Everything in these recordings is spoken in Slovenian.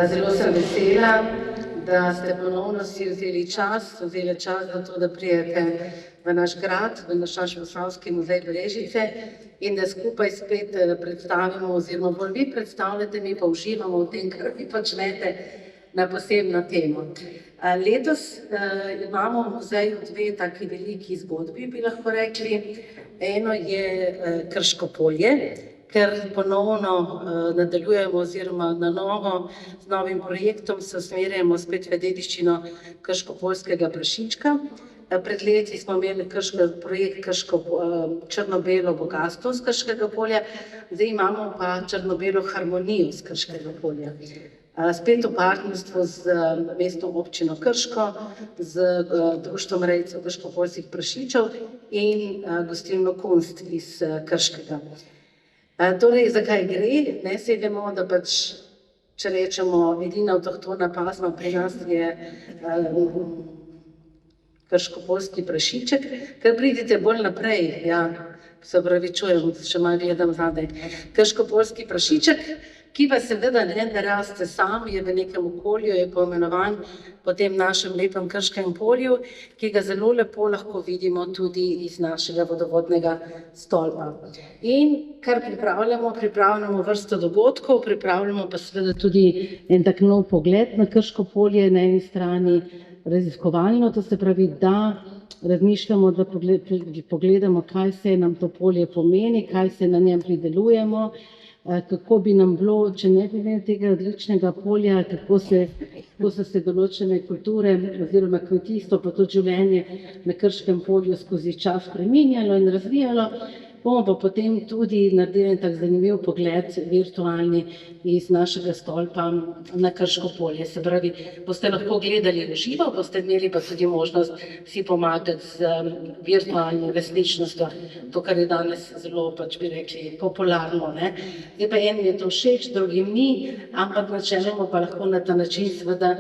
Zelo sem vesela, da ste ponovno si vzeli čas za to, da prijete v naš grad, v naš Posavski muzej Brežice in da skupaj spet predstavimo, oziroma bolj vi predstavljate, mi pa uživamo v tem, kar vi počnete na posebno temo. Letos imamo v muzeju dve taki veliki zgodbi, bi lahko rekli. Eno je Krško polje, ker ponovno nadaljujemo oziroma na novo z novim projektom se usmerjamo spet v dediščino krško-poljskega prašička. Pred leti smo imeli projekt Črno-belo bogastvo z Krškega polja, zdaj imamo pa črno-belo harmonijo z Krškega polja. Spet v partnerstvu z mestno občino Krško, z društvom rejcev krško-poljskih prašičev in gostilno Kunst iz Krškega. Torej, zakaj gre? Saj vemo, da pač, če rečemo, edina avtohtona pasma pri nas je krško-poljski prašiček, ker pridite bolj naprej, se opravičujem, še malo gledam zadaj. Krško-poljski prašiček, ki pa seveda ne raste sam, je v nekem okolju, je poimenovan po tem našem lepem Krškem polju, ki ga zelo lepo lahko vidimo tudi iz našega vodovodnega stolpa. In kar pripravljamo vrsto dogodkov, pripravljamo pa seveda tudi en tak nov pogled na Krško polje, na eni strani raziskovalno, to se pravi, da razmišljamo, da pogledamo, kaj se nam to polje pomeni, kaj se na njem pridelujemo, kako bi nam bilo, če ne bi imeli tega odličnega polja, kako so se določene kulture oziroma kmetijstvo pa tudi življenje na Krškem polju skozi čas spreminjalo in razvijalo. Bomo pa potem tudi naredili tak zanimiv pogled virtualni iz našega stolpa na Krško polje. Se pravi, boste lahko gledali v živo, boste imeli pa tudi možnost si pomagati z virtualno resničnostjo, to, kar je danes zelo, bi rekli, popularno. Zdaj pa enim je to všeč, drugim ni, ampak načeloma pa lahko na ta način seveda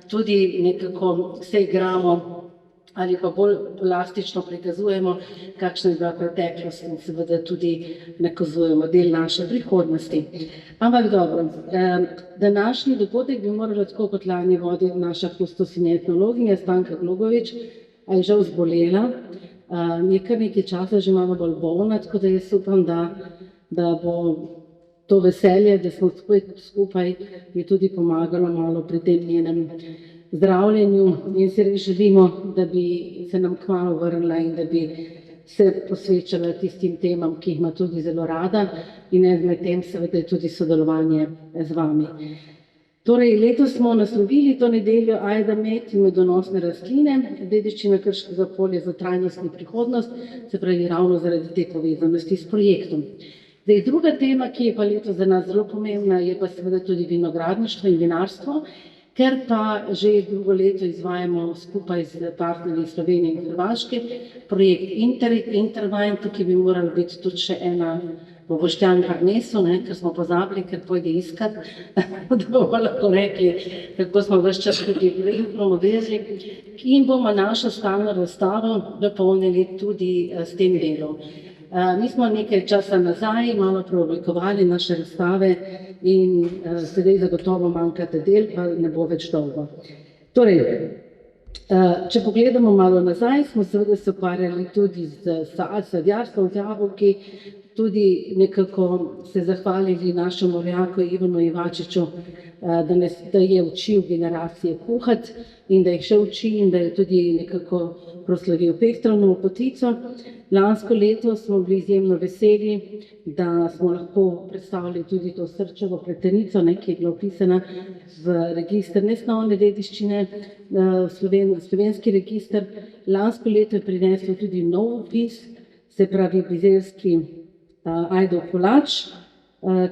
tudi nekako se igramo ali pa bolj plastično prikazujemo, kakšna je bila preteklost in seveda tudi nakazujemo del naše prihodnosti. Ampak dobro, današnji dogodek bi morala tako kot lani voditi naša kustosinja etnologinja Stanka Glogovič, a je žal zbolela. Je kar nekaj časa že malo bolj bolna, tako da jaz upam, da bo to veselje, da smo skupaj, je tudi pomagalo malo pri tem njenem zdravljenju in si res želimo, da bi se nam kmalu vrnila in da bi se posvečala tistim temam, ki jih ima tudi zelo rada in med tem seveda je tudi sodelovanje z vami. Torej, letos smo naslovili to nedeljo Ajda Met in medonosne rastline, dediščina Krškega polja za trajnostno prihodnost, se pravi ravno zaradi te povezanosti s projektom. Zdaj, druga tema, ki je pa letos za nas zelo pomembna, je pa seveda tudi vinogradništvo in vinarstvo, ker pa že drugo leto izvajamo skupaj z partnerji Slovenije in Hrvaške projekt Intervine, tukaj bi morala biti tudi še ena v Boštjan Harnesu, ker smo pozabili, ker pojde iskat, da bomo lahko rekli, kako smo ves čas tudi promovirali in bomo našo stalno razstavo dopolnili tudi s tem delom. Mi smo nekaj časa nazaj malo preoblikovali naše razstave in sedaj zagotovo manjkate del, pa ne bo več dolgo. Torej, če pogledamo malo nazaj, smo seveda se ukvarjali tudi z sadjarstvom, z jabolki, tudi nekako se zahvalili našemu rojaku Ivanu Ivačiču, da je učil generacije kuhati in da jih še uči in da je tudi nekako proslavil Pehtrovo potico. Lansko leto smo bili izjemno veseli, da smo lahko predstavili tudi to srčevo pletenico, ki je bila vpisana v register nesnovne dediščine, slovenski register. Lansko leto je prineslo tudi nov vpis, se pravi bizeljski ajdov kolač,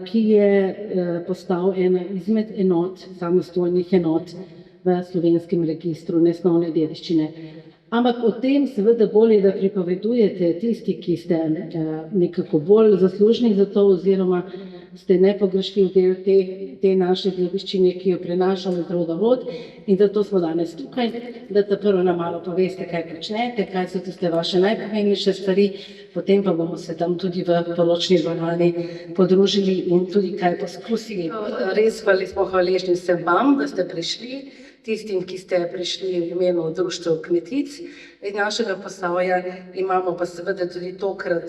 ki je postal ena izmed enot, samostojnih enot v slovenskem registru nesnovne dediščine. Ampak o tem seveda bolje, da pripovedujete tisti, ki ste nekako bolj zaslužni za to, oziroma ste nepogrešljiv del te naše dediščine, ki jo prenašamo iz roda v rod, in zato smo danes tukaj, da prvo nam malo poveste, kaj počnete, kaj so tiste vaše najpomembnejše stvari, potem pa bomo se tam tudi v poročni dvorani podružili in tudi kaj poskusili. Res smo hvaležni vsem vam, da ste prišli, tistim, ki ste prišli v imenu Društva kmetic iz našega Posavja. Imamo pa seveda tudi tokrat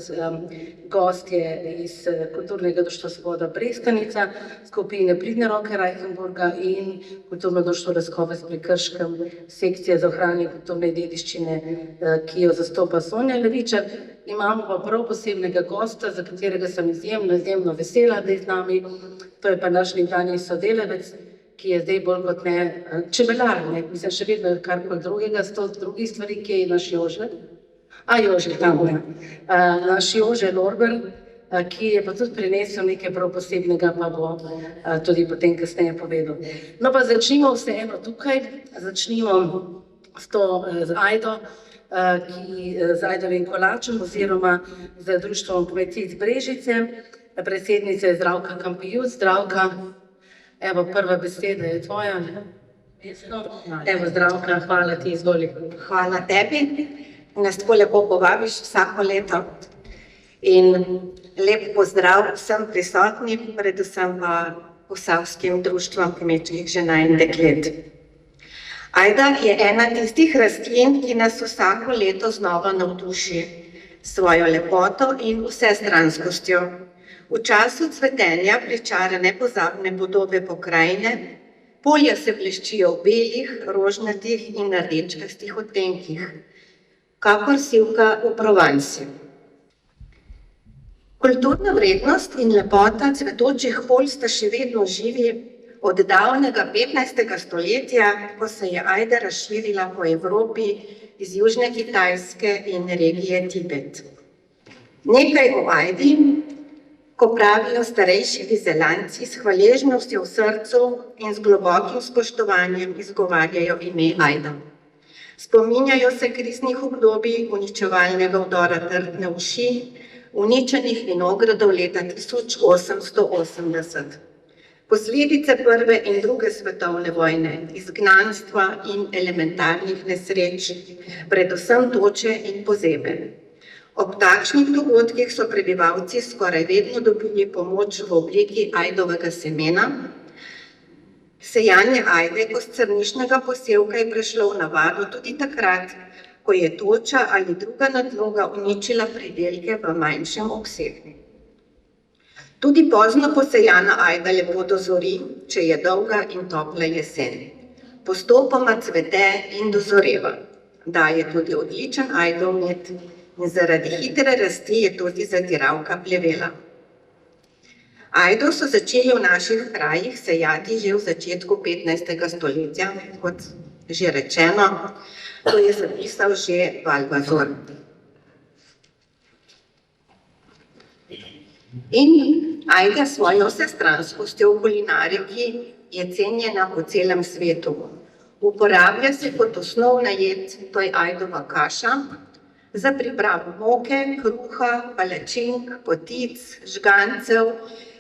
gostje iz Kulturnega društva Svoboda Brestanica, skupine Pridne roke Reichenburga in Kulturno društvo Leskovec pri Krškem, sekcija za ohranjanje kulturne dediščine, ki jo zastopa Sonja Levičar. Imamo pa prav posebnega gosta, za katerega sem izjemno vesela, da je z nami. To je pa naš nekdanji sodelavec, ki je zdaj bolj kot ne čebelar, mislim še vedno karkoli drugega, sto drugih stvari, ki je naš Jože. Jože, tam je. Naš Jože Lorber, ki je pa tudi prinesel nekaj prav posebnega, pa bo tudi potem kasneje povedal. No pa začnimo vseeno tukaj, začnimo z Ajdo, z Ajdovim kolačem oziroma z Društvom kmetic Brežice. Predsednica je Zdravka Kampijus. Zdravka, evo, prva beseda je tvoja. Evo, Zdravka, hvala ti, izvoli. Hvala tebi, nas tako lepo povabiš vsako leto. In lep pozdrav vsem prisotnim, predvsem pa Posavskim društvom kmečkih žena in deklet. Ajda je ena tistih rastlin, ki nas vsako leto znova navduši s svojo lepoto in vsestranskostjo. V času cvetenja pričara nepozabne podobe pokrajine, polja se bleščijo v belih, rožnatih in rdečkastih odtenkih, kakor sivka v Provansi. Kulturna vrednost in lepota cvetočih polj sta še vedno živi od davnega 15. stoletja, ko se je ajda razširila po Evropi iz južne Kitajske in regije Tibet. Nekaj o ajdi, ko pravijo starejši Vizelanci, s hvaležnostjo v srcu in z globokim spoštovanjem izgovarjajo ime Ajda. Spominjajo se kriznih obdobij uničevalnega vdora Trtne uši, uničenih vinogradov leta 1880. Posledice prve in druge svetovne vojne, izgnanstva in elementarnih nesreč, predvsem toče in pozebe. Ob takšnih dogodkih so prebivalci skoraj vedno dobili pomoč v obliki ajdovega semena. Sejanje ajde kot strniščnega posevka je prešlo v navado tudi takrat, ko je toča ali druga nadloga uničila pridelke v manjšem obsegu. Tudi pozno posejana ajda lepo dozori, če je dolga in topla jesen. Postopoma cvete in dozoreva. Daje tudi odličen ajdov med. In zaradi hitre rasti je tudi zatiralka plevela. Ajdo so začeli v naših krajih sejati že v začetku 15. stoletja, kot že rečeno, to je zapisal že Valvazor. In ajda s svojo vsestranskostjo v kulinariki je cenjena po celem svetu. Uporablja se kot osnovna jed, to je ajdova kaša, za pripravo moke, kruha, palačink, potic, žgancev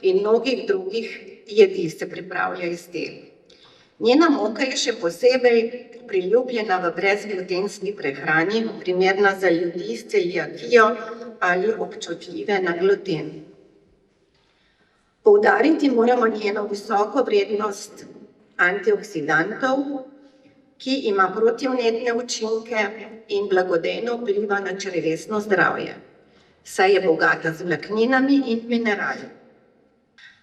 in mnogih drugih jedi se pripravlja iz te. Njena moka je še posebej priljubljena v brezglutenski prehrani, primerna za ljudi s celiakijo ali občutljive na gluten. Poudariti moramo njeno visoko vrednost antioksidantov, ki ima protivnetne učinke in blagodejno vpliva na črevesno zdravje, saj je bogata z vlakninami in minerali.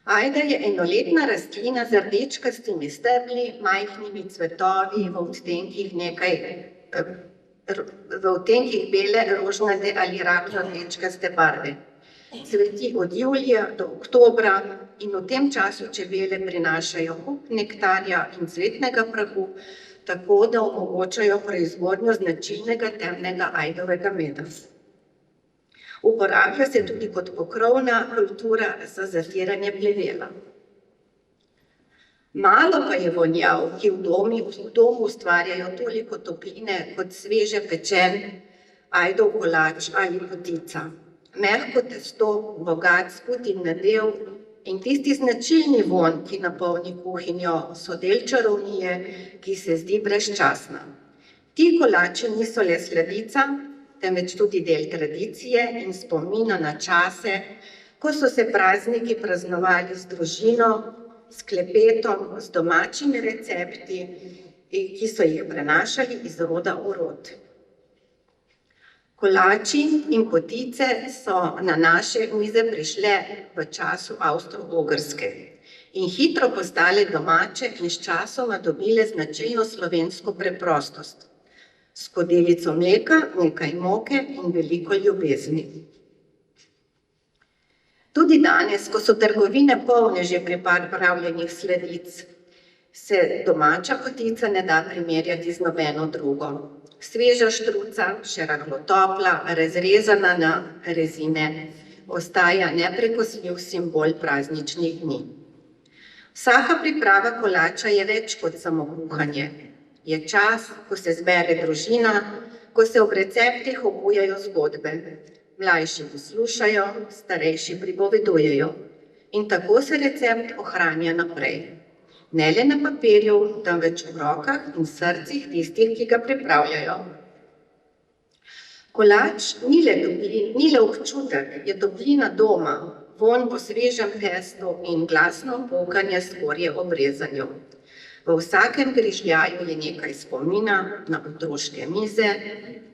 Ajda je enoletna rastlina z rdečkastimi stebli, majhnimi cvetovi v odtenkih bele, rožnate ali rahlo rdečkaste barve. Cveti od julija do oktobra in v tem času čebele prinašajo kup nektarja in cvetnega prahu, tako da omogočajo proizvodnjo značilnega temnega ajdovega meda. Uporablja se tudi kot pokrovna kultura za zatiranje plevela. Malo pa je vonjav, ki v domu ustvarjajo toliko topline kot sveže pečen ajdov kolač ali potica. Mehko testo, bogat skutin nadev in tisti značilni vonj, ki napolni kuhinjo, so del čarovnije, ki se zdi brezčasna. Ti kolači niso le sladica, temveč tudi del tradicije in spomina na čase, ko so se prazniki praznovali z družino, s klepetom, z domačimi recepti, ki so jih prenašali iz roda v rod. Kolači in potice so na naše mize prišle v času Avstro-Ogrske in hitro postale domače in sčasoma dobile značilno slovensko preprostost. Skodelico mleka, nekaj moke in veliko ljubezni. Tudi danes, ko so trgovine polne že pripravljenih sladic, se domača potica ne da primerjati z nobeno drugo. Sveža štruca, še rahlo topla, razrezana na rezine, ostaja neprekosljiv simbol prazničnih dni. Vsaka priprava kolača je več kot samo kuhanje. Je čas, ko se zbere družina, ko se ob receptih obujajo zgodbe. Mlajši poslušajo, starejši pripovedujejo in tako se recept ohranja naprej. Ne le na papirju, temveč v rokah in srcih tistih, ki ga pripravljajo. Kolač ni le občutek, je toplina doma, vonj po svežem testu in glasno pokanje skorje ob rezanju. V vsakem grižljaju je nekaj spomina na otroške mize,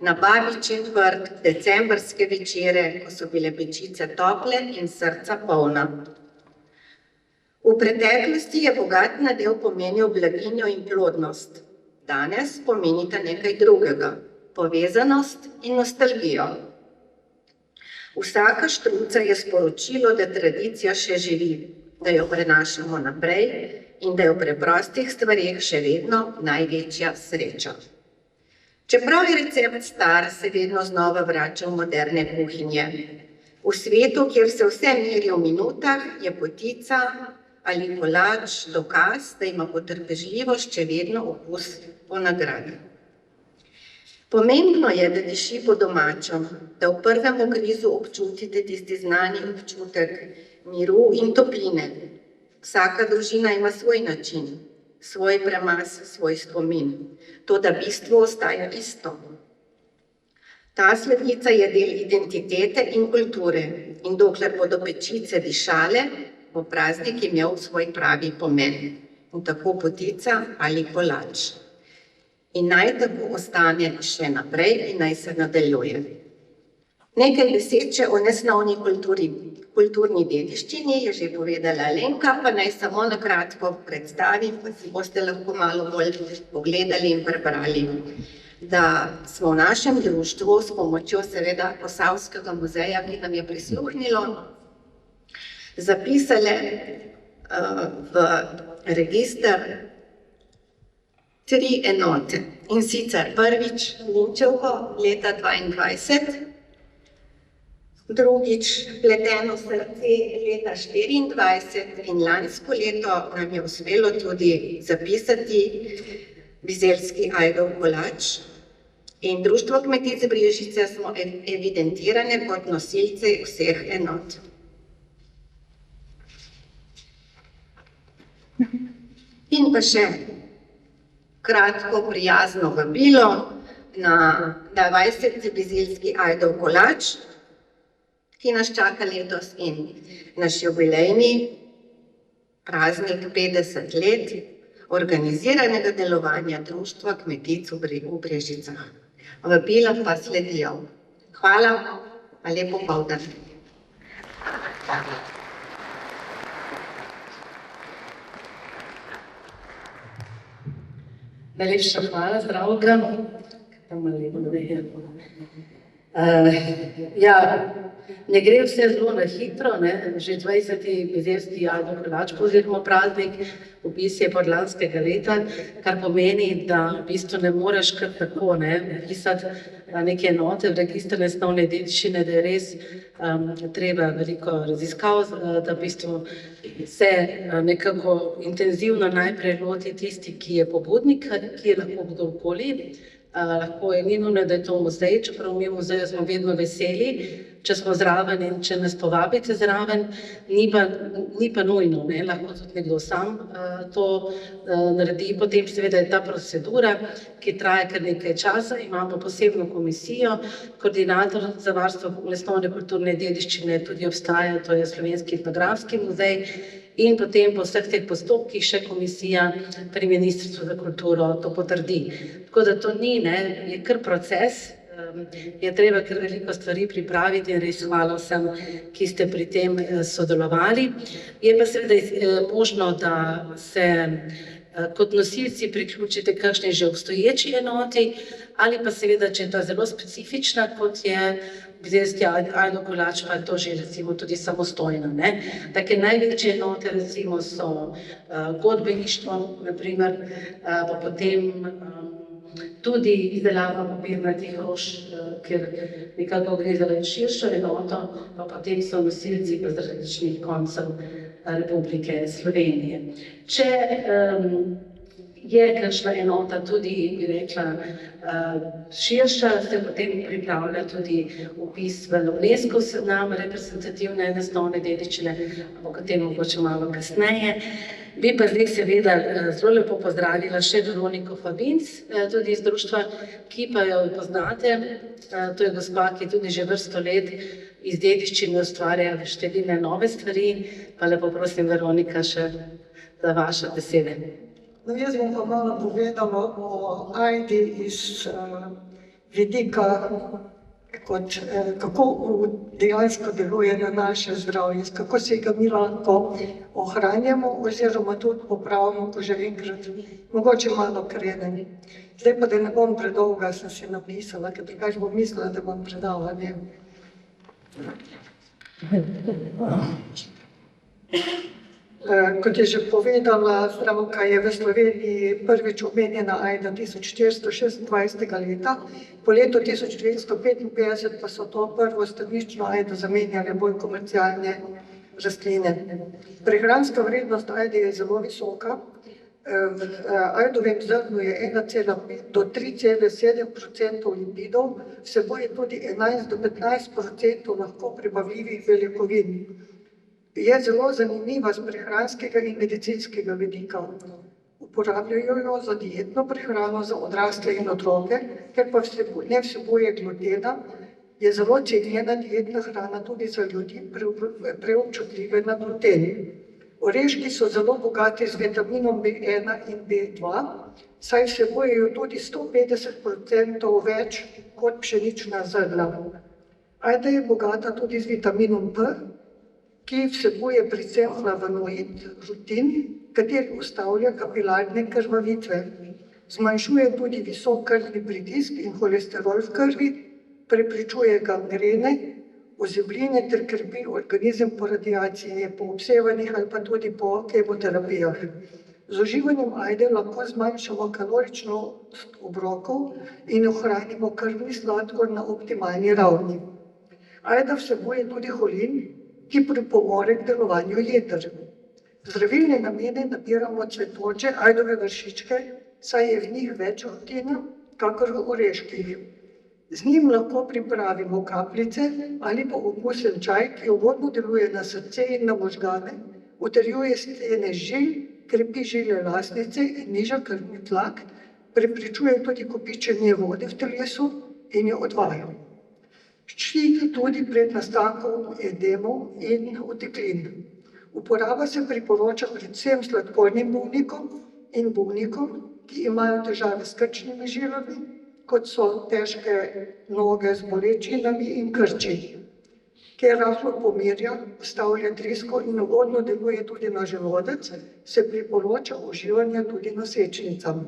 na babičin vrt, decembrske večere, ko so bile pečice tople in srca polna. V preteklosti je bogat nadev pomenil blaginjo in plodnost. Danes pomenita nekaj drugega, povezanost in nostalgijo. Vsaka štruca je sporočilo, da tradicija še živi, da jo prenašamo naprej in da je v preprostih stvareh še vedno največja sreča. Čeprav je recept star, se vedno znova vrača v moderne kuhinje. V svetu, kjer se vse meri v minutah, je potica ali kolač dokaz, da ima potrpežljivost še vedno okus po nagradi. Pomembno je, da diši po domačem, da v prvem ogrizu občutite tisti znani občutek miru in topline. Vsaka družina ima svoj način, svoj premaz, svoj spomin. Toda bistvo ostaja isto. Ta sladica je del identitete in kulture in dokler bodo pečice dišale, bo praznik imel svoj pravi pomen. In tako potica ali kolač. In naj tako ostane še naprej in naj se nadaljuje. Nekaj besed še o nesnovni kulturni dediščini je že povedala Alenka, pa naj samo na kratko predstavim, pa si boste lahko malo bolj pogledali in prebrali, da smo v našem društvu s pomočjo seveda Posavskega muzeja, ki nam je prisluhnilo, zapisali v register 3 enote. In sicer prvič Linčevko leta 22, drugič Pleteno srce leta 24 in lansko leto nam je uspelo tudi zapisati bizeljski ajdov kolač. In Društvo kmetic Brežice smo evidentirane kot nosilci vseh enot. In pa še kratko prijazno vabilo na 20. bizeljski ajdov kolač, ki nas čaka letos, in naš jubilejni praznik 50 let organiziranega delovanja Društva kmetic v Brežicah. Vabila pa sledijo. Hvala, pa lep popoldan. Najlepša hvala, Zdravka. Ja, Ne gre vse zelo na hitro, ne? Že 20. bezevski Ajdo Kolač oziroma praznik, vpis je od lanskega leta, kar pomeni, da v bistvu ne moreš kar tako vpisati neke enote v registr nesnovne dediščine, da je res treba veliko raziskav, da v bistvu se nekako intenzivno najprej loti tisti, ki je pobudnik, ki je lahko kdorkoli. Lahko je ni nujno, da je to muzej, čeprav mi v muzeju smo vedno veseli, če smo zraven in če nas povabite zraven, ni pa nujno, lahko tudi nekdo sam to naredi. Potem seveda je ta procedura, ki traja kar nekaj časa, imamo posebno komisijo, koordinator za varstvo nesnovne kulturne dediščine tudi obstaja, to je Slovenski etnografski muzej, in potem po vseh teh postopkih še komisija pri Ministrstvu za kulturo to potrdi. Tako da to ni, je kar proces, je treba kar veliko stvari pripraviti in res hvala vsem, ki ste pri tem sodelovali. Je pa seveda možno, da se kot nosilci priključite kakšni že obstoječi enoti, ali pa seveda, če je ta zelo specifična, kot je bezevski Ajdo Kolač, pa je to že recimo tudi samostojna. Take največje enote recimo so godbeništvo, naprimer, pa potem tudi izdelava papirnatih rož, ker nekako gre za širšo enoto, pa potem so nosilci z različnih koncev Republike Slovenije. Če je kakšna enota tudi, bi rekla, širša, se potem pripravlja tudi vpis v UNESCO seznam reprezentativne nesnovne dediščine, o katerem mogoče malo kasneje. Bi pa zdaj seveda zelo lepo pozdravila še Veroniko Fabinc, tudi iz društva, ki pa jo poznate. To je gospa, ki tudi že vrsto let iz dediščine ustvarja številne nove stvari. Pa lepo prosim, Veronika, še za vaše besede. No, jaz bom pa malo povedala o Ajdi iz vidika, kako dejansko deluje na naše zdravje, kako se ga mi lahko ohranjamo oziroma tudi popravimo, ko že enkrat mogoče malo krenem. Zdaj pa, da ne bom predolga, sem si napisala, ker drugače bom mislila, da bom predavanje. Kot je že povedala Zdravka, je v Sloveniji prvič omenjena Ajda 1426. leta, po letu 1255 pa so to prvo strnično Ajdo zamenjale bolj komercialne rastline. Prehranska vrednost Ajde je zelo visoka. V ajdovem zrnu je 1,5 do 3,7% lipidov, vsebuje tudi 11 do 15% lahko prebavljivih beljakovin. Je zelo zanimiva z prehranskega in medicinskega vidika. Uporabljajo jo za dietno prehrano za odrasle in otroke, ker pa ne vsebuje glutena, je zelo cenjena dietna hrana tudi za ljudi preobčutljive na gluten. Oreški so zelo bogati z vitaminom B1 in B2, saj vsebujejo tudi 150% več kot pšenična zrna. Ajda je bogata tudi z vitaminom P, ki vsebuje predvsem flavonoid rutin, kateri ustavlja kapilarne krvavitve. Zmanjšuje tudi visok krvni pritisk in holesterol v krvi, preprečuje gangrene, ozebline ter krepi organizem po radiaciji, po obsevanjih ali pa tudi po kemoterapijah. Z uživanjem ajde lahko zmanjšamo kaloričnost obrokov in ohranimo krvni sladkor na optimalni ravni. Ajda vsebuje tudi holin, ki pripomore k delovanju jeter. V zdravilne namene nabiramo cvetoče ajdove vršičke, saj je v njih več rutina, kakor v oreških. Z njim lahko pripravimo kapljice ali pa okusen čaj, ki ugodno deluje na srce in na možgane, utrjuje stene žil, krepi žile lasnice in niža krvni tlak, preprečuje tudi kopičenje vode v telesu in jo odvaja. Ščiti tudi pred nastankom edemov in oteklin. Uporaba se priporoča predvsem sladkornim bolnikom in bolnikom, ki imajo težave s krčnimi žilami, kot so težke noge z bolečinami in krči. Ker rahlo pomirja, ustavlja drisko in ugodno deluje tudi na želodec, se priporoča uživanje tudi nosečnicam.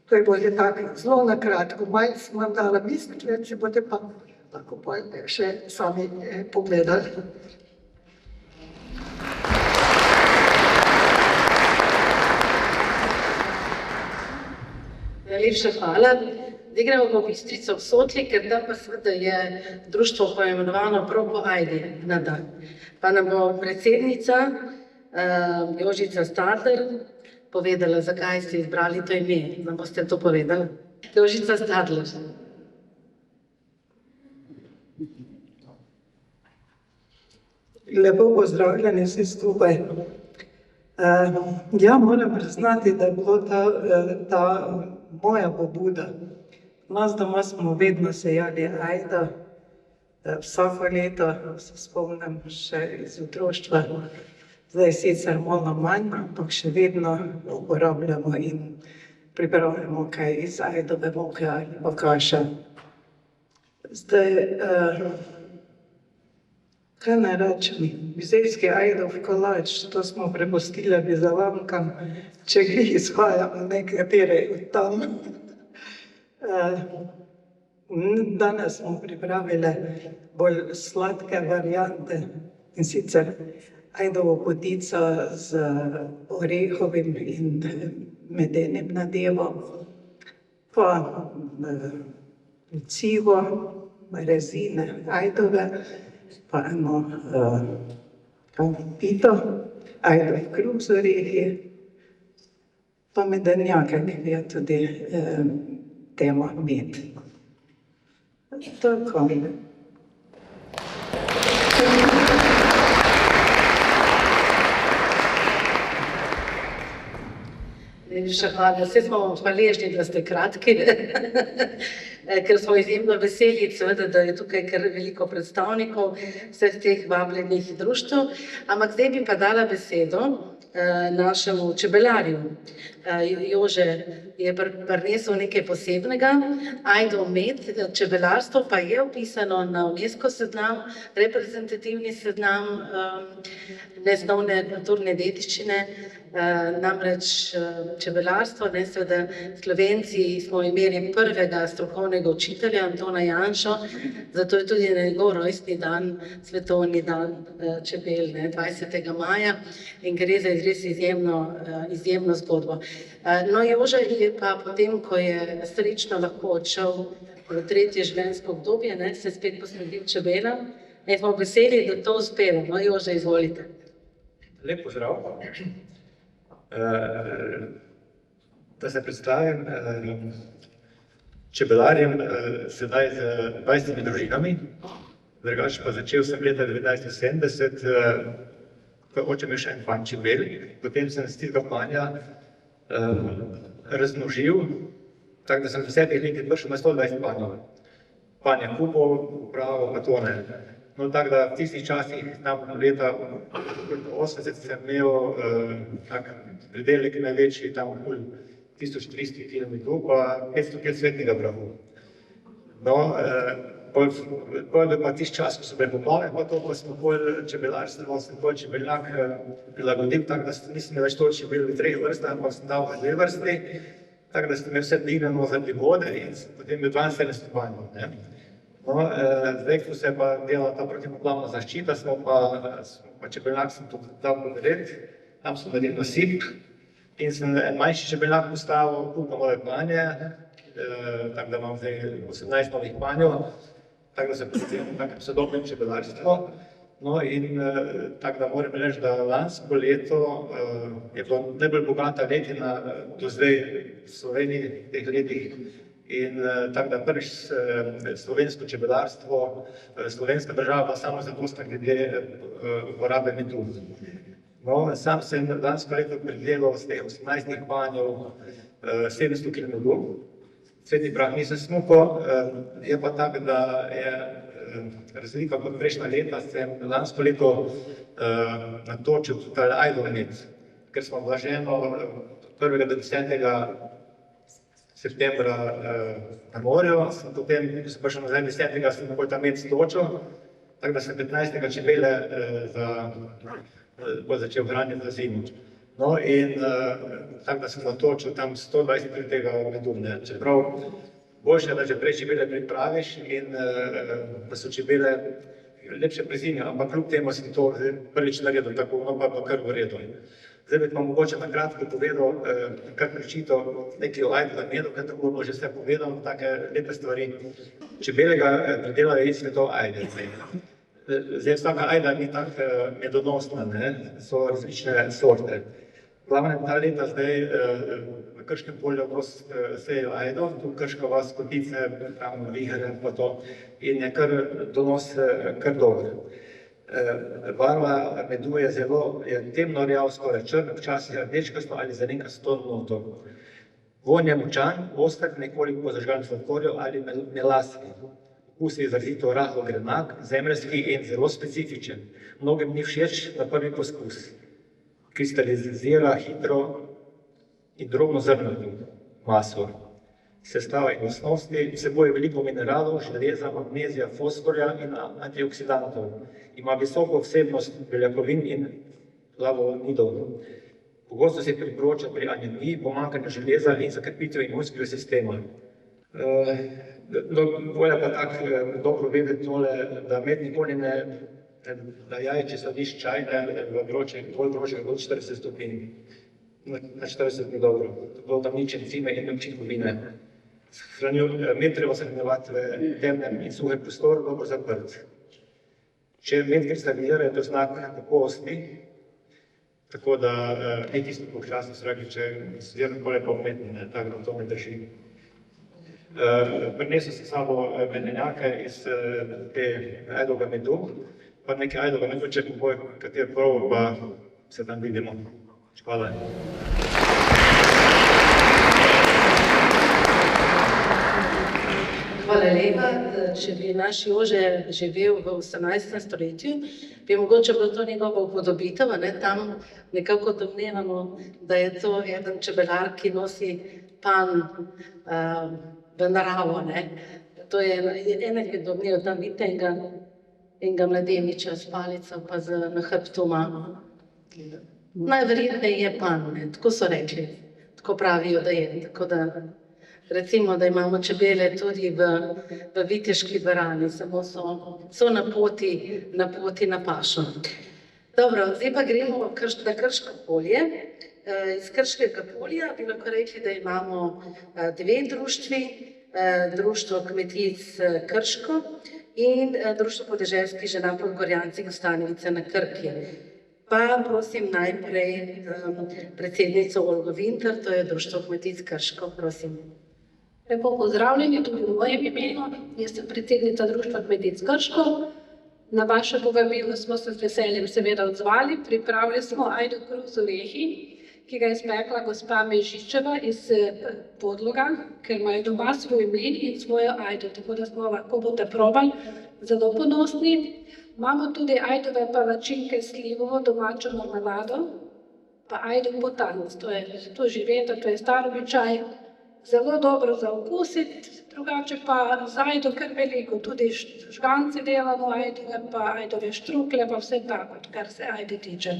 To je bolj tako zelo na kratko, malo sem vam dala misliti, več si boste pa tako pa še sami pogledali. Najlepša hvala. Zdaj gremo v Bistrico v Sotli, ker tam pa seveda je društvo poimenovano prav po Ajdi na dan. Pa nam bo predsednica Jožica Stadler povedala, zakaj ste izbrali to ime. Nam boste to povedali? Jožica Stadler. Lepo pozdravljeni vsi skupaj. Ja, moram priznati, da je bilo ta moja pobuda. Nas doma smo vedno sejali ajdo, vsako leto, se spomnim še iz otroštva. Zdaj sicer malo manj, ampak še vedno uporabljamo in pripravljamo kaj iz ajdove moke ali pa kaše. Zdaj, kaj naj rečem, bizeljski ajdov kolač, to smo prepustili Bizeljčankam, če jih izhajamo nekatere od tam. Danes smo pripravili bolj sladke variante, in sicer ajdovo potico z orehovim in medenim nadevom, pa civo, rezine ajdove, pa eno pito, ajdov kruh z orehi, pa medenjake, ki je tudi tema med. Tako. Najlepša hvala. Vse smo vam hvaležni, da ste kratki, ker smo izjemno veseli, seveda, da je tukaj kar veliko predstavnikov vseh teh vabljenih društev. Ampak zdaj bi pa dala besedo našemu čebelarju. Jože je prinesel nekaj posebnega, ajdov med, čebelarstvo pa je vpisano na UNESCO seznam, reprezentativni seznam nesnovne kulturne dediščine, namreč čebelarstvo, seveda Slovenci smo imeli prvega strokovnega učitelja Antona Janšo, zato je tudi njegov rojstni dan, svetovni dan čebel, 20. maja, in gre za res izjemno zgodbo. No, Jože je pa potem, ko je srečno lahko odšel v tretje življenjsko obdobje, se spet posvetil čebelam in smo veseli, da to uspelo. No, Jože, izvolite. Lep pozdrav. Da se predstavim čebelarjem sedaj z 20 družinami, drugače pa začel sem leta 1970, ko oče imel še en panj čebel, potem sem s tistega panja razmnožil, tako da sem v 7 letih prišel na 120 panjev. Panja kupov, upravo, pa tone. No, tako da v tistih časih, tam leta 80 sem imel tak pridelek največji, tam okoli 1300 km, pa 500 kg svetnega prahu. No, pa tisti čas, ko so bile poplave, pa to, ko smo bolj čebelarstvo, sem bolj čebeljak prilagodil, tako da nisem več toliko čebel v 3 vrstah, ampak sem dal v 2 vrsti, tako da sem imel vse dvigneno zaradi vode in potem imel 72 panjev. No, zdaj, ko se pa dela ta protipoplavna zaščita, smo pa čebeljak sem to dal podariti, tam sem naredil nasip in sem en manjši čebeljak postavil, kup nove panje, tako da imam zdaj 18 novih panjev, tako da se posvetimo takem sodobnem čebelarstvu. No in tako da moram reči, da lansko leto je bilo najbolj bogata letina do zdaj v Sloveniji v teh letih. In tako da prvič slovensko čebelarstvo, slovenska država pa samo zadostna glede uporabe medu. No, sam sem lansko leto pridelal z teh 18 panjev 700 kg medu. Cvetni prah nisem smukal, je pa tako, da je razlika kot prejšnja leta, sem lansko leto natočil tudi ajdov med, ker smo blaženo 1. do 10. septembra na morju, potem, ko sem prišel nazaj 10. sem takoj ta med stočil, tako da sem 15. čebele začel hraniti za zimo. No in tako da sem natočil tam 120 tega medu, čeprav boljše, da že prej čebele pripraviš in da so čebele lepše prezimijo, ampak kljub temu sem to prvič naredil tako, no pa kar v redu. Zdaj bi pa mogoče na kratko povedal, kar prečito nekaj o ajdu medu, ker tako bo že vse povedal, take lepe stvari. Čebele ga pridelajo iz svetov ajde. Zdaj vsaka ajda ni tako medonosna, so različne sorte. Glavne ta leta zdaj v Krškem polju sejejo ajdo, tu Krška vas, Kotice, tam Vihre pa to, in je kar donos kar dober. Barva medu je zelo temno rjav, skoraj črn, včasih rdečkasto ali zelenkasto noto. Vonj je močan, oster, nekoliko po zažganem sladkorju ali melaski. Okus je izrazito rahlo grenak, zemeljski in zelo specifičen. Mnogim ni všeč na prvi poskus. Kristalizira hitro in drobno zrnato maso. Sestava in lastnosti vsebuje veliko mineralov, železa, magnezija, fosforja in antioksidantov. Ima visoko vsebnost beljakovin in flavonidov. Pogosto se priporoča pri anemiji, pomanjkanju železa in za krepitev imunskega sistema. Bolje pa tako dobro vedeti tole, da med nikoli ne daje, če sladiš čaj, v vroče, bolj vročega od 40 stopinj. Na 40 ni dobro, tako da nič encime in učinkovine. Med treba shranjevati v temnem in suhem prostoru, dobro zaprt. Če med kristalizira, je to znak kakovosti, tako da ni tisto počasno so rekli, če zirno kole pa umetni, tako da to ne drži. Prinesel sem sabo medenjake iz te ajdovega medu, pa nekaj ajdovega medu, če poboj kater probo, pa se tam vidimo. Hvala. Hvala lepa. Če bi naš Jože živel v 18. stoletju, bi mogoče bilo to njegovo upodobitev, tam nekako domnevamo, da je to eden čebelar, ki nosi pan v naravo. To je enega domnev, tam vidite enega mladeniča s palico, pa na hrbtu ima. Najverjetneje je pan, tako so rekli, tako pravijo, da je. Tako da recimo, da imamo čebele tudi v Viteški dvorani, samo so na poti na pašo. Dobro, zdaj pa gremo na Krško polje. Iz Krškega polja bi lahko rekli, da imamo dve društvi, Društvo kmetic Krško in Društvo podeželskih žena Podgorjanci Gostanovice na Krki. Pa prosim najprej predsednico Olgo Vinter, to je Društvo kmetic Krško, prosim. Lepo pozdravljeni tudi v mojem imenu. Jaz sem predsednica Društva kmetic Krško. Na vaše povabilo smo se z veseljem seveda odzvali. Pripravili smo ajdo kruh z orehi, ki ga je spekla gospa Mežičeva iz Podloga, ker imajo doma svoj mlin in svojo ajdo, tako da smo lahko boste probali, zelo ponosni. Imamo tudi ajdove palačinke s slivovo domačo marmelado, pa ajdo botanc, to že veste, to je star običaj. Zelo dobro za okusiti, drugače pa z ajdo kar veliko, tudi žgance delamo ajdove, pa ajdove štrukle, pa vse tako, kar se ajde tiče.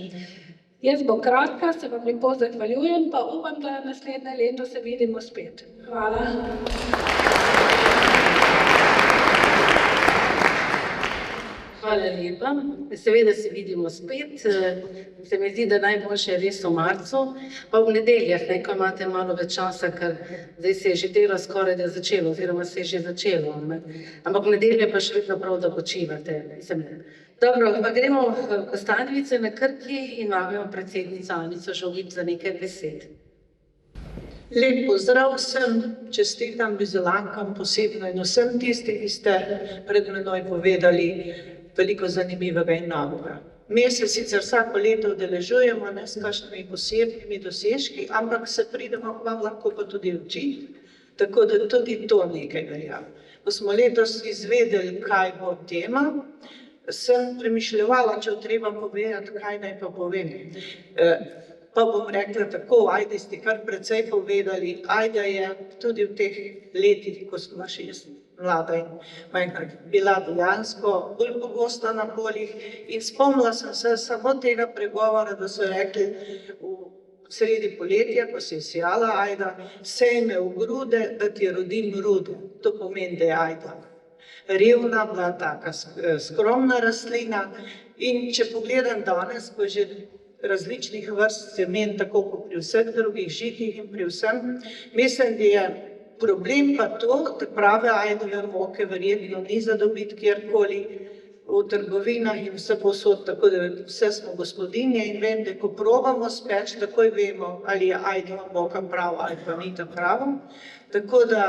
Jaz bom kratka, se vam lepo zahvaljujem, pa upam, da naslednje leto se vidimo spet. Hvala. Hvala lepa. Seveda se vidimo spet. Se mi zdi, da najboljše je res v marcu, pa v nedeljah, ko imate malo več časa, ker zdaj se je že delo skoraj da začelo, oziroma se je že začelo. Ampak v nedelje pa še vedno prav, da počivate. Dobro, pa gremo v Kostanovice na Krki in vabimo predsednico Anico Žogib za nekaj besed. Lep pozdrav vsem, čestitam Bizelankam posebno in vsem tistim, ki ste pred menoj povedali veliko zanimivega in novega. Mi se sicer vsako leto udeležujemo s kakšnimi posebnimi dosežki, ampak se pridemo k vam lahko pa tudi učiti, tako da tudi to nekaj velja. Ko smo letos izvedeli, kaj bo tema, sem premišljevala, če treba povedati, kaj naj pa povem. Pa bom rekla tako, ajde ste kar precej povedali, ajde je tudi v teh letih, ko smo še jaz mlada in majhna, bila dejansko bolj pogosta na poljih in spomnila sem se samo tega pregovora, da so rekli v sredi poletja, ko se je sejala ajda, sejme v grude, da ti rodim rude. To pomeni, da je ajda revna, bila taka skromna rastlina. In če pogledam danes, ko je že različnih vrst semen, tako kot pri vseh drugih žitih in pri vsem, mislim, da je problem pa to, da prave ajdove moke verjetno ni za dobiti kjerkoli v trgovinah in vse povsod, tako da vse smo gospodinje in vem, da ko probamo speč, takoj vemo, ali je ajdova moka prava ali pa ni ta prava. Tako da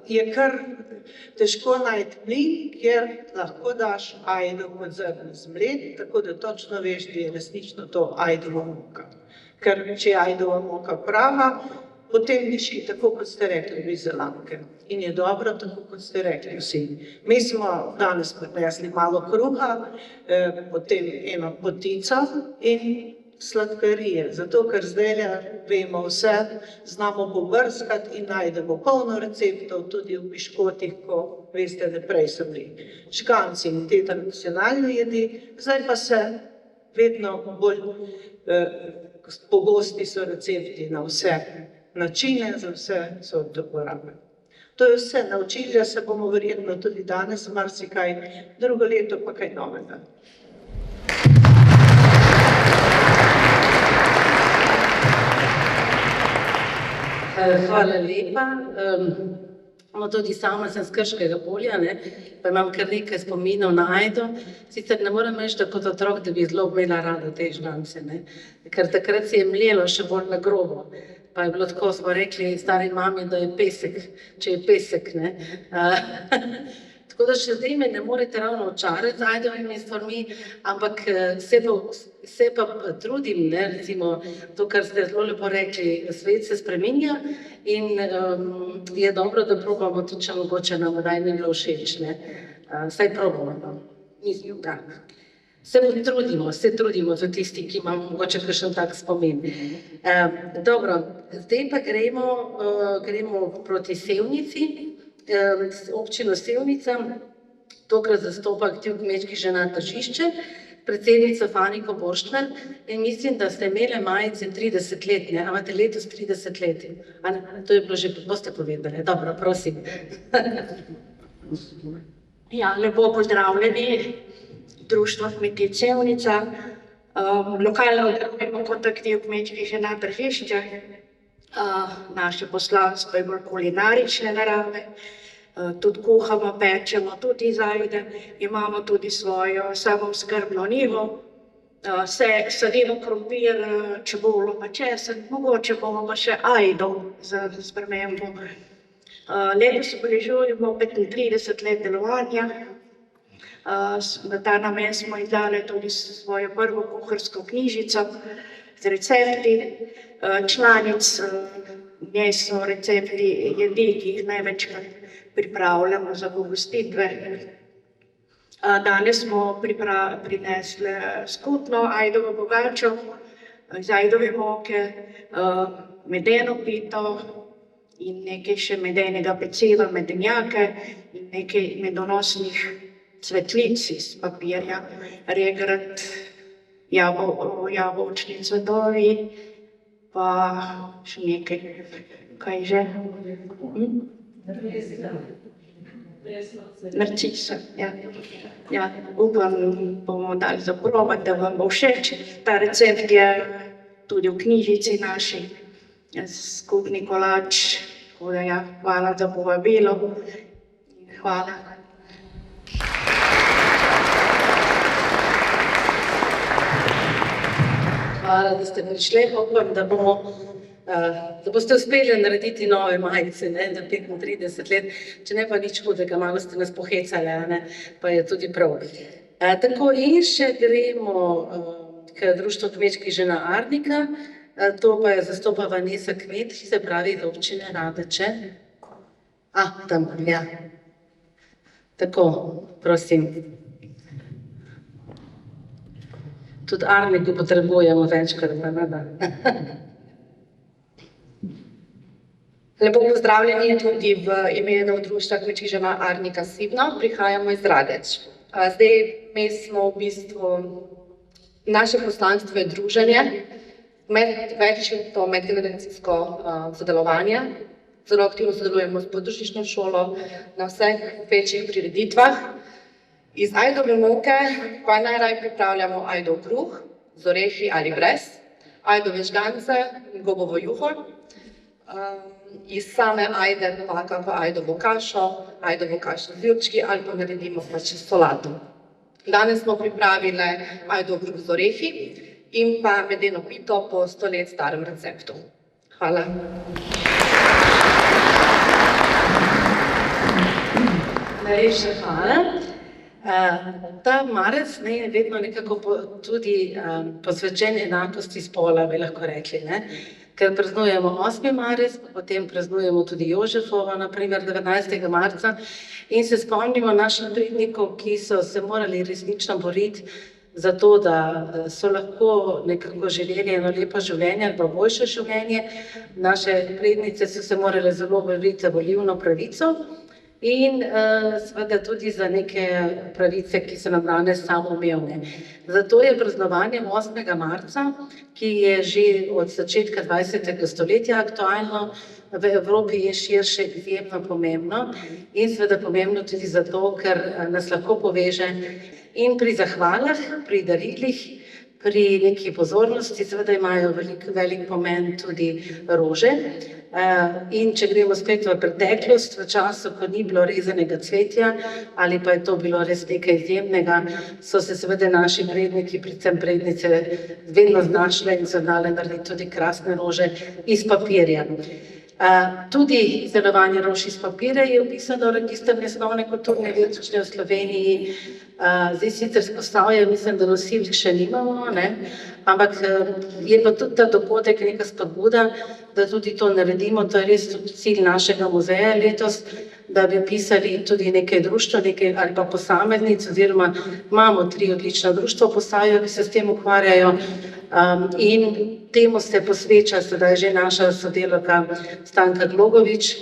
je kar težko najti mlin, kjer lahko daš ajdo kot zrno zmlet, tako da točno veš, da je resnično to ajdova moka. Ker če je ajdova moka prava, potem diši tako, kot ste rekli, bizelanke. In je dobro, tako kot ste rekli vsi. Mi smo danes prinesli malo kruha, potem eno potico in sladkarije. Zato, ker zdaj vemo vse, znamo pobrskati in najdemo polno receptov, tudi v piškotih, ko veste, da prej so bili žganci in te tradicionalne jedi, zdaj pa se vedno bolj pogosti so recepti na vse načine, za vse sorte uporabe. To je vse, naučili se bomo verjetno tudi danes marsikaj, drugo leto pa kaj novega. Hvala lepa. No, tudi sama sem z Krškega polja, ne, pa imam kar nekaj spominov na ajdo. Sicer ne morem reči, da kot otrok, da bi zelo imela rada te žgance, ne, ker takrat se je mlelo še bolj na grobo. Pa je bilo tako, smo rekli stari mami, da je pesek, če je pesek, ne. Tako da še zdaj me ne morete ravno očarati z ajdovimi stvarmi, ampak se pa trudim, ne, recimo to, kar ste zelo lepo rekli, svet se spreminja in je dobro, da probamo tudi, če mogoče nam daj ni bilo všeč, ne. Saj probamo, no. Mislim, da. Se trudimo za tisti, ki imamo mogoče kakšen tak spomin. Dobro, zdaj pa gremo proti Sevnici, občino Sevnica, tokrat zastopa Aktiv kmečkih žena Tržišče, predsednica Faniko Borštner in mislim, da ste imeli majice 30 let, ne? A imate letos 30 let? To je bilo že, boste povedali, dobro, prosim. Ja, lepo pozdravljeni. Društvo Kmetij Sevnica, lokalno delujemo kot Aktiv kmečkih žena Tržišče. Naše poslanstvo je bolj kulinarične narave, tudi kuhamo, pečemo, tudi iz ajde, imamo tudi svojo samooskrbno njivo, sadimo krompir, čebulo pa česen, mogoče bomo pa še ajdo za spremembo. Letos obeležujemo 35 let delovanja. Na ta namen smo izdali tudi svojo prvo kuharsko knjižico z recepti članic. V njej so recepti jedi, ki jih največkrat pripravljamo za pogostitve. Danes smo prinesli skupno ajdovo pogačo iz ajdove moke, medeno pito in nekaj še medenega peciva, medenjake in nekaj medonosnih cvetlic iz papirja, regrat, jabolčni cvetovi, pa še nekaj, kaj že? Narcisa, ja. Ja, upam, bomo dali za probati, da vam bo všeč. Ta recept je tudi v knjižici naši, skupni kolač, tako da ja, hvala za povabilo. Hvala. Hvala, da ste prišli, upam, da boste uspeli narediti nove majice, ne, za 35 let, če ne pa nič hudega, malo ste nas pohecali, ne, pa je tudi prav. Tako in še gremo k Društvu kmečkih žena Arnika, to pa je zastopa Vanesa Kmet, ki se pravi iz občine Radeče. Tam, ja. Tako, prosim. Tudi Arniku potrebujemo večkrat, pa ne da. Lepo pozdravljeni tudi v imenu Društva kmečkih žena Arnika Sibno, prihajamo iz Radeč. Zdaj, mi smo v bistvu, naše poslanstvo je druženje Več je to medgeneracijsko sodelovanje. Zelo aktivno sodelujemo s podružnično šolo na vseh večjih prireditvah. Iz ajdove moke pa najraje pripravljamo ajdov kruh z orehi ali brez, ajdove žgance in gobovo juho. Iz same ajde pa kako ajdovo kašo z jurčki ali pa naredimo pač solato. Danes smo pripravili ajdov kruh z orehi in pa medeno pito po 100 let starem receptu. Hvala. Najlepša hvala. Ta marec je vedno nekako tudi posvečen enakosti spola, bi lahko rekli, ne? Ker praznujemo 8. marec, potem praznujemo tudi Jožefovo, naprimer 19. marca, in se spomnimo naših prednikov, ki so se morali resnično boriti za to, da so lahko nekako živeli eno lepo življenje ali pa boljše življenje. Naše prednice so se morale zelo boriti za volilno pravico in seveda tudi za neke pravice, ki so nam danes samoumevne. Zato je praznovanje 8. marca, ki je že od začetka 20. stoletja aktualno, v Evropi in širše izjemno pomembno in seveda pomembno tudi zato, ker nas lahko poveže in pri zahvalah, pri darilih, pri neki pozornosti, seveda imajo velik pomen tudi rože. In če gremo spet v preteklost, v času, ko ni bilo rezanega cvetja ali pa je to bilo res nekaj izjemnega, so se seveda naši predniki, predvsem prednice, vedno znašle in so znale narediti tudi krasne rože iz papirja. Tudi izdelovanje rož iz papirja je vpisano v register nesnovne kulturne dediščine v Sloveniji. Zdaj sicer s Posavja, mislim, da nosilk še nimamo, ne? Ampak je pa tudi ta dogodek neka spodbuda, da tudi to naredimo. To je res tudi cilj našega muzeja letos, da bi pisali tudi nekaj društva, ali pa posameznic, oziroma imamo 3 odlična društva v Posavju, ki se s tem ukvarjajo. In temu se posveča sedaj že naša sodelavka Stanka Glogovič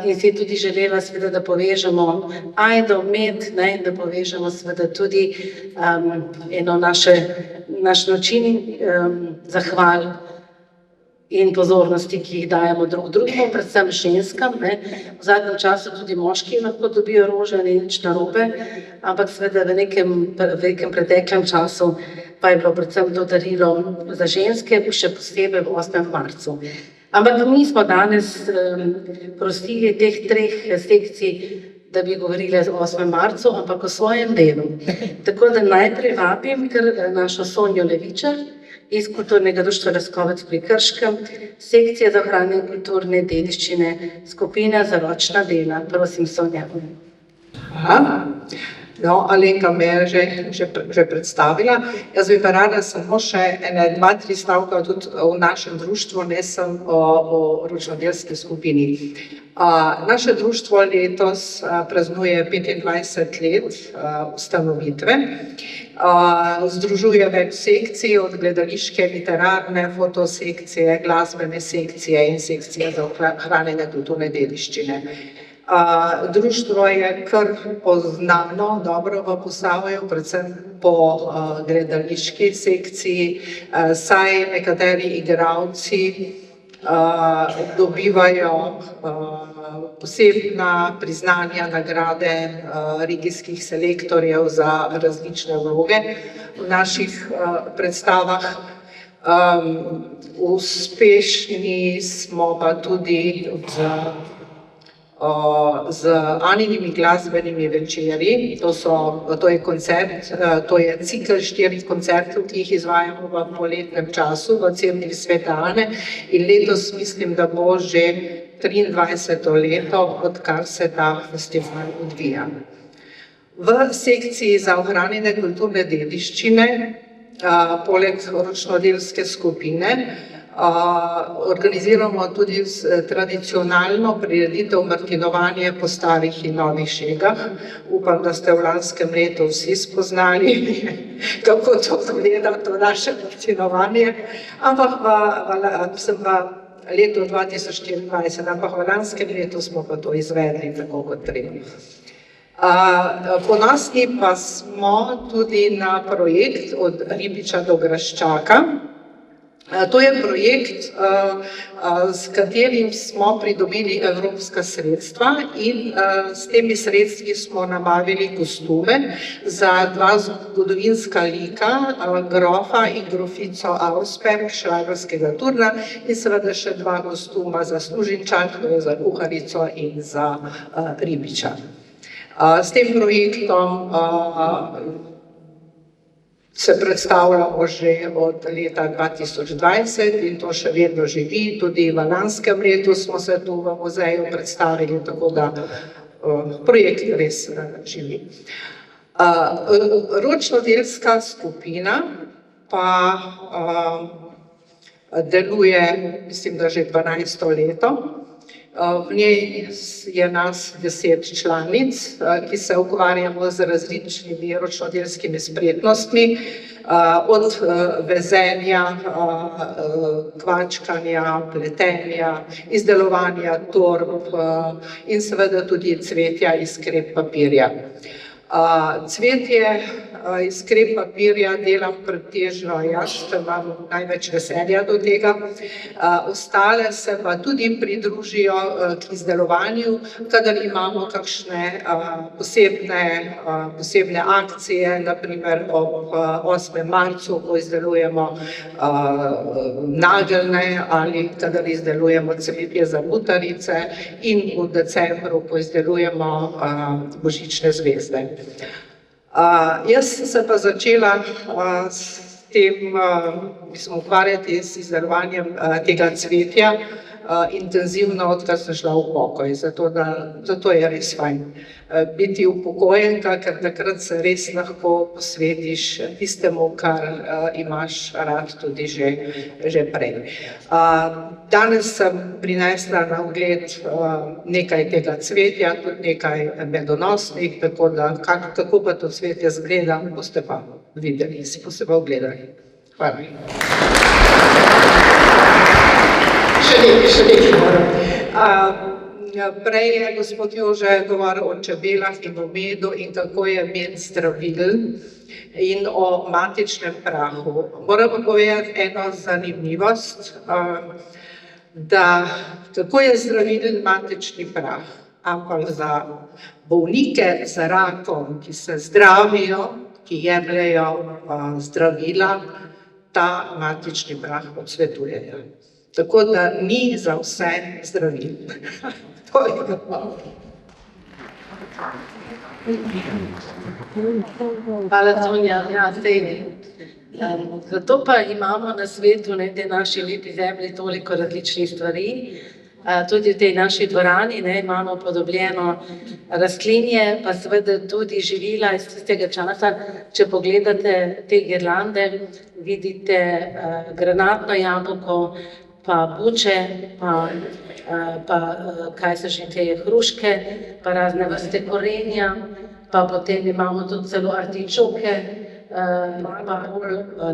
in si je tudi želela seveda, da povežemo ajdo, med, ne, da povežemo seveda tudi naš način zahval in pozornosti, ki jih dajemo drugemu, predvsem ženskam, ne. V zadnjem času tudi moški lahko dobijo rože, ni nič narobe, ampak seveda v nekem preteklem času pa je bilo predvsem to darilo za ženske, še posebej v 8. marcu. Ampak mi smo danes prostili teh 3 sekcij, da bi govorili o 8. marcu, ampak o svojem delu. Tako da najprej vabim našo Sonjo Levičar iz Kulturnega društva Leskovec pri Krškem, sekcija za ohranjanje kulturne dediščine, skupina za ročna dela. Prosim, Sonja. No, Alenka me je že predstavila. Jaz bi pa rada samo še 2-3 stavka tudi v našem društvu, ne samo o ročnodelski skupini. Naše društvo letos praznuje 25 let ustanovitve. Združuje več sekcij, od gledališke, literarne, fotosekcije, glasbene sekcije in sekcije za ohranjanje kulturne dediščine. Društvo je kar poznano dobro v Posavju, predvsem po gledališki sekciji, saj nekateri igralci dobivajo posebna priznanja, nagrade regijskih selektorjev za različne vloge v naših predstavah. Uspešni smo pa tudi z Aninimi glasbenimi večeri. To je koncert, to je cikel 4 koncertov, ki jih izvajamo v poletnem času v Cerkvi Svete Ane in letos mislim, da bo že 23. leto, odkar se ta festival odvija. V sekciji za ohranjanje kulturne dediščine, poleg ročnodelske skupine, organiziramo tudi tradicionalno prireditev Martinovanje po starih in novih šegah. Upam, da ste v lanskem letu vsi spoznali, kako to izgleda, to naše Martinovanje. Ampak sem pa leto 2024, ampak v lanskem letu smo pa to izvedli tako kot treba. Ponosni pa smo tudi na projekt Od Ribiča do Graščaka. To je projekt, s katerim smo pridobili evropska sredstva in s temi sredstvi smo nabavili kostume za dva zgodovinska lika, grofa in grofico Auersperg, šrajbarskega turna in seveda še dva kostuma za služinčanko, za kuharico in za ribiča. S tem projektom se predstavljamo že od leta 2020 in to še vedno živi, tudi v lanskem letu smo se tu v muzeju predstavili, tako da projekt res živi. Ročnodelska skupina pa deluje, mislim, da že 12. leto. V njej je nas 10 članic, ki se ukvarjamo z različnimi ročnodelskimi spretnostmi, od vezenja, kvačkanja, pletenja, izdelovanja torb in seveda tudi cvetja iz krep papirja. Cvetje iz krep papirja delam pretežno jaz, imam največ veselja do tega. Ostale se pa tudi pridružijo k izdelovanju, kadar imamo kakšne posebne akcije, naprimer ob 8. marcu, ko izdelujemo nageljne ali kadar izdelujemo cvetje za butarice in v decembru, ko izdelujemo božične zvezde. Jaz sem pa začela s tem, ukvarjati s izdelovanjem tega cvetja intenzivno, odkar sem šla v pokoj, zato je res fajn biti upokojenka, ker takrat se res lahko posvetiš tistemu, kar imaš rad tudi že prej. Danes sem prinesla na ogled nekaj tega cvetja, tudi nekaj medonosnih, tako da kako pa to cvetje izgleda, boste pa videli, si boste pa ogledali. Hvala. Še nekaj moram. Prej je gospod Jože govoril o čebelah in o medu in kako je med zdravilen in o matičnem prahu. Moram pa povedati eno zanimivost, da kako je zdravilen matični prah, ampak za bolnike z rakom, ki se zdravijo, ki jemljejo zdravila, ta matični prah odsvetujejo. Tako da ni za vse zdravil. To je Hvala, Sonja. Ja, zato pa imamo na svetu, na tej naši lepi zemlji, toliko različnih stvari. Tudi v tej naši dvorani imamo podobljeno rastlinje, pa seveda tudi živila iz tistega časa. Če pogledate te girlande, vidite granatno jabolko, pa buče, pa kaj so že te hruške, pa razne vrste korenja, pa potem imamo tudi celo artičoke, pa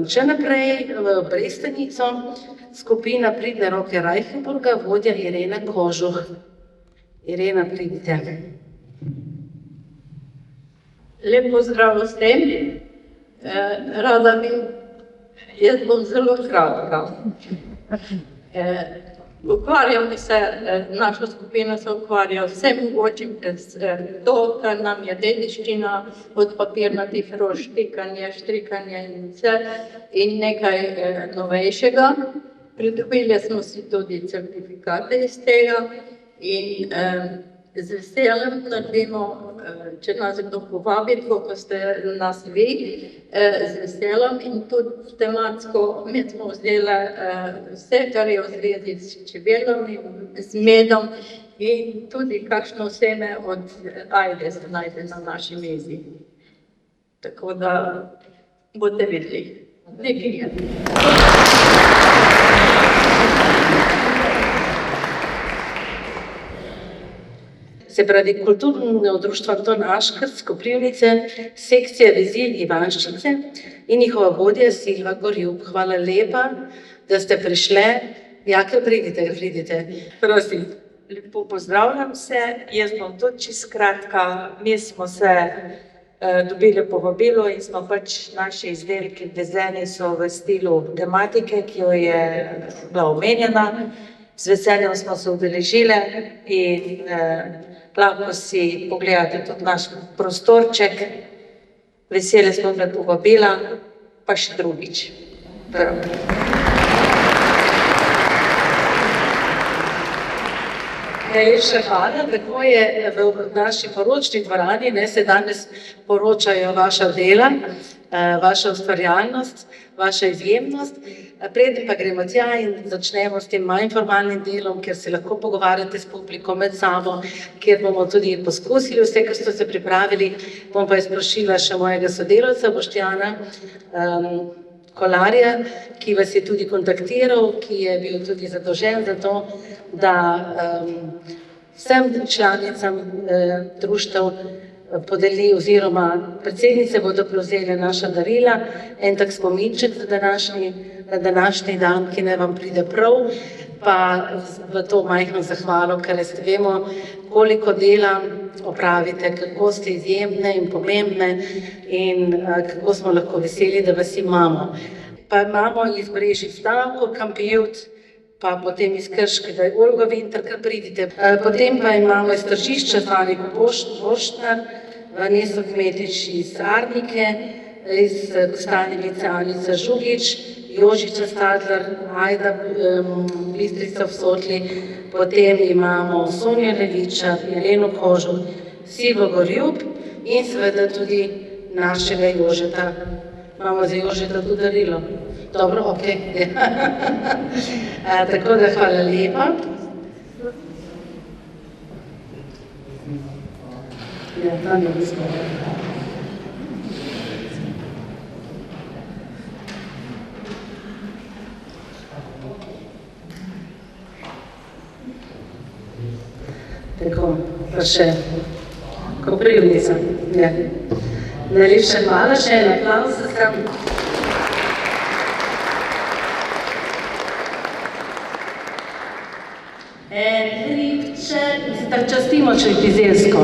če naprej v Brestanico, skupina Pridne roke Reichenburga, vodja Irena Kožuh. Irena, pridite. Lep pozdrav vsem. Rada bi, jaz bom zelo kratka. Ukvarjamo se, naša skupina se ukvarja vsem mogočim, to, kar nam je dediščina, od papirnatih rož, štrikanje in vse, in nekaj novejšega. Pridobili smo si tudi certifikate iz tega in z veseljem naredimo, če nas kdo povabi, kot ste nas vi, z veseljem in tudi tematsko mi smo vzeli vse, kar je v zvezi s čebelami, z medom in tudi kakšno seme od ajde se najde na naši mizi. Tako da boste videli. Nekaj je. Se pravi, kulturno društvo Anton Ašker z Koprivnice, sekcija vezilj Ivanščice in njihova vodja Silva Gorjup. Hvala lepa, da ste prišle. Ja, kar pridite. Prosim. Lepo pozdravljam se, jaz bom tudi čisto kratka. Mi smo se dobili povabilo in smo pač naši izdelki vezeni so v stilu tematike, ki jo je bila omenjena. Z veseljem smo se udeležile in lahko si pogledate tudi naš prostorček. Veseli smo me povabila, pa še drugič. Prav. Najlepša hvala, tako je v naši poročni dvorani, se danes poročajo vaša dela, vaša ustvarjalnost, vaša izjemnost. Preden pa gremo tja in začnemo s tem manj formalnim delom, kjer se lahko pogovarjate s publiko med sabo, kjer bomo tudi poskusili vse, kar ste se pripravili, bom pa izprošila še mojega sodelavca Boštjana Kolarja, ki vas je tudi kontaktiral, ki je bil tudi zadolžen za to, da vsem članicam društev podeli oziroma predsednice bodo prevzele naša darila, en tak spominček za današnji dan, ki naj vam pride prav, pa v to majhno zahvalo, ker vemo, koliko dela opravite, kako ste izjemne in pomembne in kako smo lahko veseli, da vas imamo. Pa imamo iz Brežic Stanko Kampijut, pa potem iz Krškega Olga Vinter, kar pridite. Potem pa imamo iz Tržišča Franiko Boštnar, Neso Kmetič iz Arnike, iz Kostanjevice Anica Žugič, Jožica Stadler, Ajda Bistrica v Sotli, potem imamo Sonjo Levičar, Jeleno Kožu, Silvo Gorjub in seveda tudi našega Jožeta. Imamo za Jožeta tudi darilo. Dobro, ok. Tako da hvala lepa. Ja, tam je bistvo. Tako, pa še koprivnica. Ja. Najlepša hvala, še en aplavz za sem. En hribček, tako častimo Črkizersko,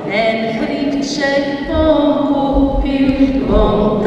en hribček bom kupil, bom